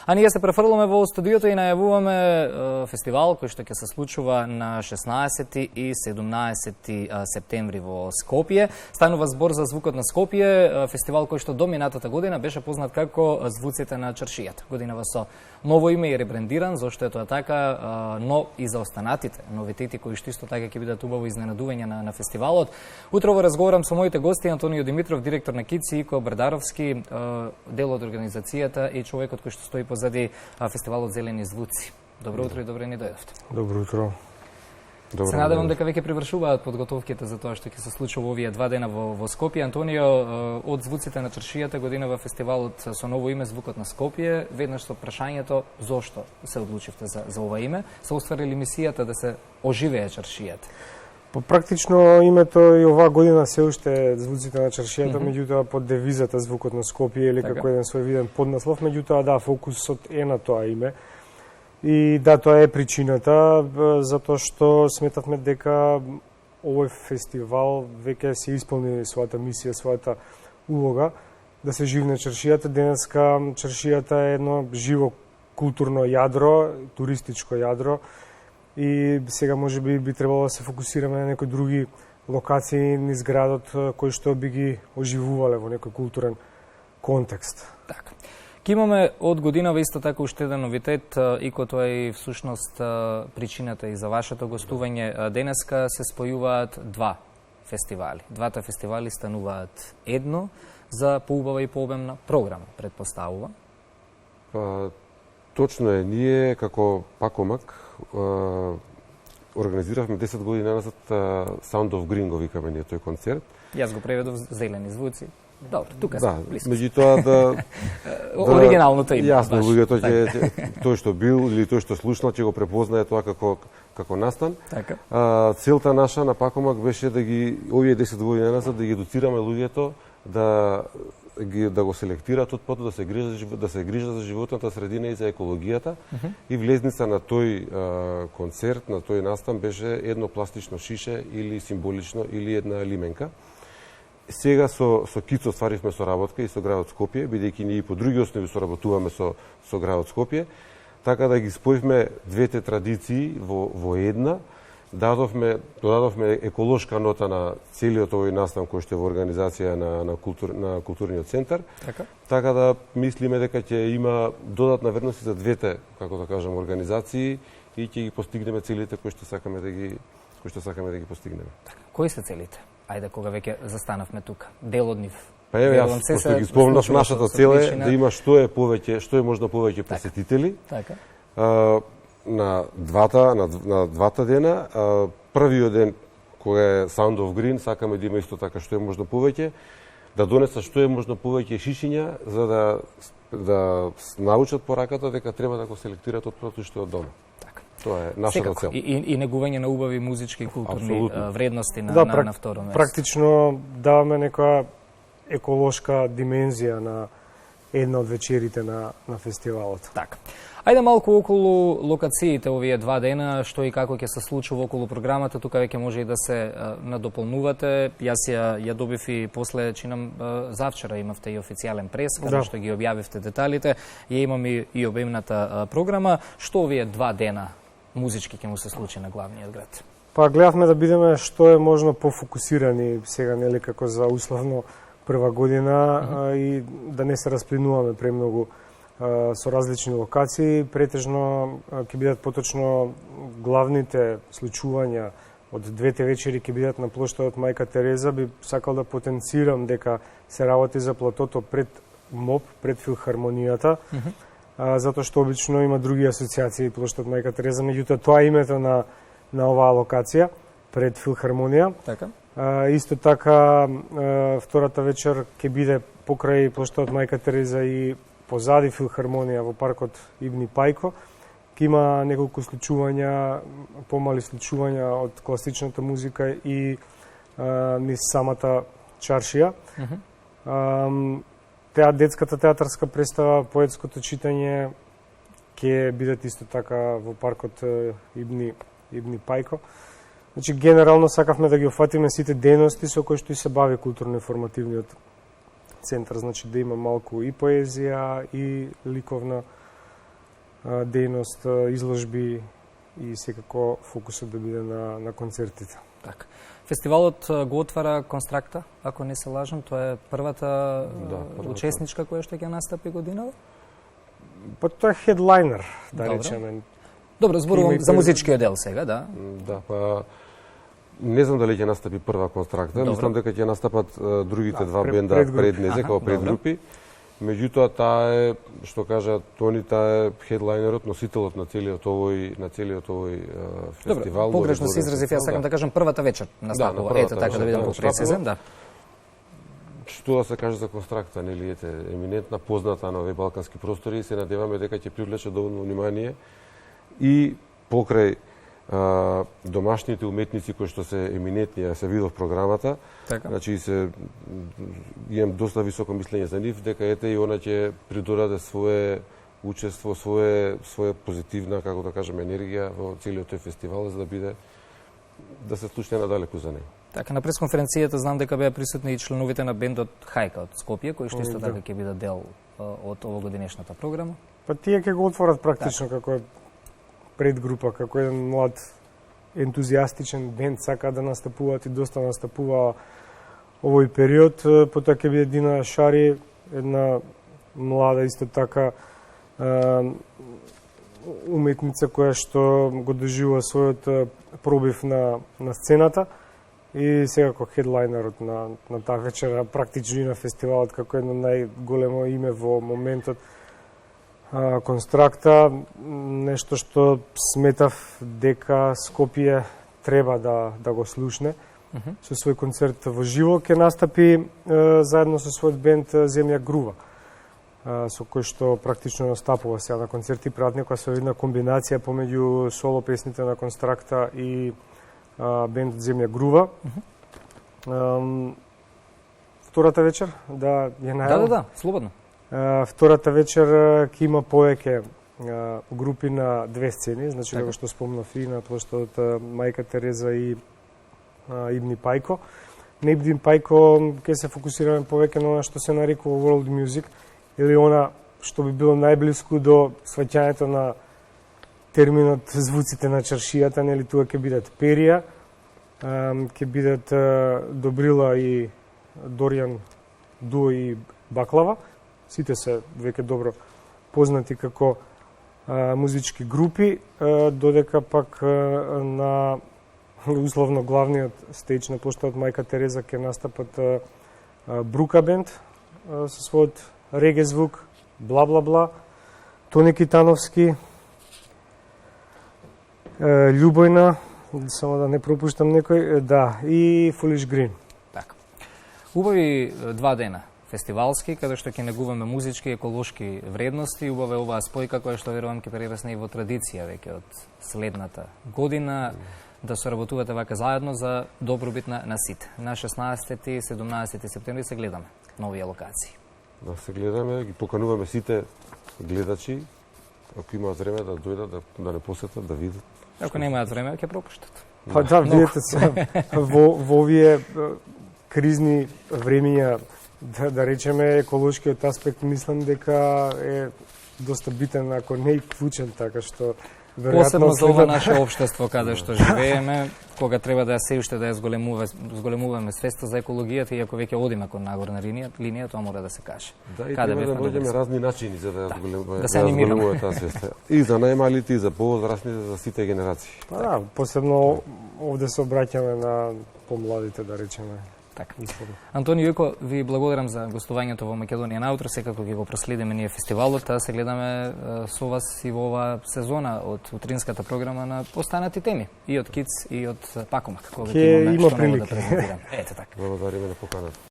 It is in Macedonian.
А ние се префрламе во студиото и најавуваме фестивал кој што ќе се случува на 16 и 17 септември во Скопје. Станува збор за Звукот на Скопје, фестивал кој што до минатата година беше познат како Звуците на чаршијата. Годинава со ново име и ребрендиран, зашто е тоа така, но и за останатите новитети кои што исто така ќе бидат убаво изненадување на фестивалот. Утрово разговарам со моите гости Антонио Димитров, директор на КИЦ, и Ико Брдаровски, дел од организацијата и човекот кој што стои позади фестивалот Зелени звуци. Добро утро и добре ни дојдовте. Добро утро. Се надевам дека веќе привршуваат подготовките за тоа што ќе се случува овие 2 дена во Скопје. Антонио, од Звуците на чаршијата годинава фестивалот со ново име Звукот на Скопје. Веднаш со прашањето зошто се одлучивте за ова име? Се остварили мисијата да се оживее чаршијата? Практично името и оваа година се уште Звуците на чаршијата, меѓутоа под девизата Звукот на Скопје или како еден своевиден поднаслов, меѓутоа да, фокусот е на тоа име. И да, тоа е причината, затоа што сметавме дека овој фестивал веќе се исполни својата мисија, својата улога да се живне чаршијата. Денеска чаршијата е едно живо културно јадро, туристичко јадро, и сега може би требало да се фокусираме на некои други локации низ градот кои што би ги оживувале во некој културен контекст. Така. Ке имаме од годинава исто така уште еден новитет, ико тоа е всушност причината и за вашето гостување. Денеска се спојуваат два фестивали. Двата фестивали стануваат едно за поубава и пообемна програма, предпоставува. Точно е, ние како Пакомак организиравме 10 години назад Sound of Green, го викаме ние тој концерт. Јас го преведов Зелени звуци. Добро, тука сме близко. Меѓутоа оригиналното име. Јасно, луѓето ќе тој што бил или тој што слушнал ќе го препознае тоа како настан. Така. Целта наша на Пакомак беше да ги овие 10 години назад да ги едуцираме луѓето да го селектираат отпадот, да се грижат за животната средина и за екологијата. И влезница на тој концерт, на тој настан беше едно пластично шише или символично или една лименка. Сега со КИЦ остваривме соработка и со градот Скопје, бидејќи ние и по други основи соработуваме со градот Скопје, така да ги споивме двете традиции во една. Додадовме еколошка нота на целиот овој настан кој што е во организација на културниот центар. Така да мислиме дека ќе има додатна вредност за двете, како да кажам, организации и ќе ги постигнеме целите кои што сакаме да ги постигнеме. Кои се целите? Ајде, кога веќе застанавме тука, дел од нив. Па еве, јас што ги спомнав, нашата цел е да има што е можно повеќе посетители. Така. На двата дена, првиот ден кој е Sound of Green, сакаме да има исто така што е можно повеќе, да донесат што е можно повеќе шишиња за да научат пораката дека треба да го селектираат отпадот уште од дома. Тоа е нашата цел. И негување на убави музички и културни вредности на второ место. Практично даваме некоја еколошка димензија на една од вечерите на фестивалот. Така. Ајде малку околу локациите овие 2 дена, што и како ќе се случува околу програмата, тука веќе може и да се надополнувате. Јас ја добив и после, чинам, завчера имавте и официјален прес, каде што ги објавивте деталите, ја имам и обемната програма. Што овие 2 дена музички ќе му се случи на главниот град? Па гледавме да бидеме што е можно пофокусирани сега, нели, како за условно прва година и да не се расплинуваме премногу со различни локации. Претежно ќе бидат поточно главните случувања од двете вечери ќе бидат на плоштадот Мајка Тереза. Би сакал да потенцирам дека се работи за платото пред МОП, пред филхармонијата, затоа што обично има други асоциации плоштад Мајка Тереза, меѓутоа тоа е името на оваа локација пред филхармонија. Така. Исто така втората вечер ќе биде покрај плоштадот Мајка Тереза и позади филхармонија во паркот Ибни Пајко. Ќе има неколку случувања, помали случувања од класичната музика и низ самата чаршија. Детската театарска представа, поетското читање ќе бидат исто така во паркот Ибни Пајко. Значи, генерално сакавме да ги офатиме сите дејности со кои што и се бави културно-информативниот центар, значи да има малку и поезија, и ликовна дејност, изложби и секако фокусот да биде на концертите. Така. Фестивалот го отвара Констракта, ако не се лажам, тоа е првата учесничка која што ќе настапи годинава? Па тоа е хедлайнер, да Добро. речеме. Добро, зборувам за музичкиот дел сега, да. Да, па не знам дали ќе настапи прва Констракта, мислам дека ќе настапат другите два бенда пред незе, како предгрупи. Меѓутоа таа е, што кажа Тони, таа е хедлайнерот, носителот на целиот овој фестивал. Добро, погрешно се изразив, јас сакам да кажам првата вечер настапува. Ето така да бидам попрецизен, да. Што да се каже за Констракта, нели, ете, еминентна, позната на овие балкански простори и се надеваме дека ќе привлече доволно внимание и покрај домашните уметници кои што се еминентни, ја се видов програмата, Така. значи имам доста високо мислење за нив, дека ете и она ќе придодаде свое учество, своја позитивна, како да кажем, енергија во целиот тој фестивал, за да биде да се слушне надалеку за неј. Така, на пресконференцијата знам дека беа присутни и членовите на бендот Хајка од Скопје, кои што исто така ќе бидат дел од овогодинешната програма. Па тие ќе го отворат практично како е предгрупа, како еден млад ентузијастичен бенд, сака да настапуваат и доста настапува овој период. Потоа ќе биде Дина Шари, една млада исто така уметница која што го доживува својот пробив на сцената и секако хедлайнерот на таа вечера, практично и на фестивалот како едно најголемо име во моментот. Констракта, нешто што сметав дека Скопје треба да го слушне. Со свој концерт во живо ќе настапи заедно со својот бенд Земја Грува, со кој што практично настапува сега на концерти, прават некоја солидна комбинација помеѓу соло песните на Констракта и бенд Земја Грува. Втората вечер, да ја најавам? Да, слободно. Втората вечер ќе има повеќе групи на две сцени, значи како што спомнав и на тоа што Мајка Тереза и Ибни Пајко. На Ибни Пајко ќе се фокусираме повеќе на она што се нарекува world music, или она што би било најблиску до сваќањето на терминот звуците на чаршијата, нели тука ќе бидат Перија, ќе бидат Добрила и Доријан Дуо и Баклава. Сите се веќе добро познати како музички групи, додека пак на условно главниот стејдж на плоштадот Мајка Тереза ќе настапат Брука бенд со својот реге звук, бла бла бла, Тони Китановски, Љубојна, само да не пропуштам некој, да, и Foolish Green. Така. Убави 2 дена фестивалски, каде што ќе негуваме музички и еколошки вредности. Убава е оваа спојка која што верувам ќе прерасне и во традиција веќе од следната година, да соработувате вака заедно за добробит на сите. На 16 и 17 септември се гледаме на овие локации. Да се гледаме, ги покануваме сите гледачи, ако имаат време да дојдат, да не посетат, да видат. Ако немаат време, ќе пропуштат. Па да, видите се, во овие кризни времиња, да речеме, еколошкиот аспект, мислам дека е доста битен, ако не и клучен, така што посебно за ова наше општество каде што живееме, кога треба да се уште да ја зголемуваме свеста за екологијата, и ако веќе одиме кон нагорна линија, тоа мора да се каже. Да, и треба да најдеме разни начини за да се анимираме таа свеста. И за најмалите, и за повозрастните, за сите генерации. Па да, посебно овде се обраќаме на помладите, да речеме. Така. Антонио Јуко, ви благодарам за гостувањето во Македонија наутро, секако ќе го проследиме ние фестивалот, а се гледаме со вас и во оваа сезона од утринската програма на останати теми, и од КИЦ и од Пакомак, кога ќе имаме што ново да презентираме. Ете така. Благодариме на поканата.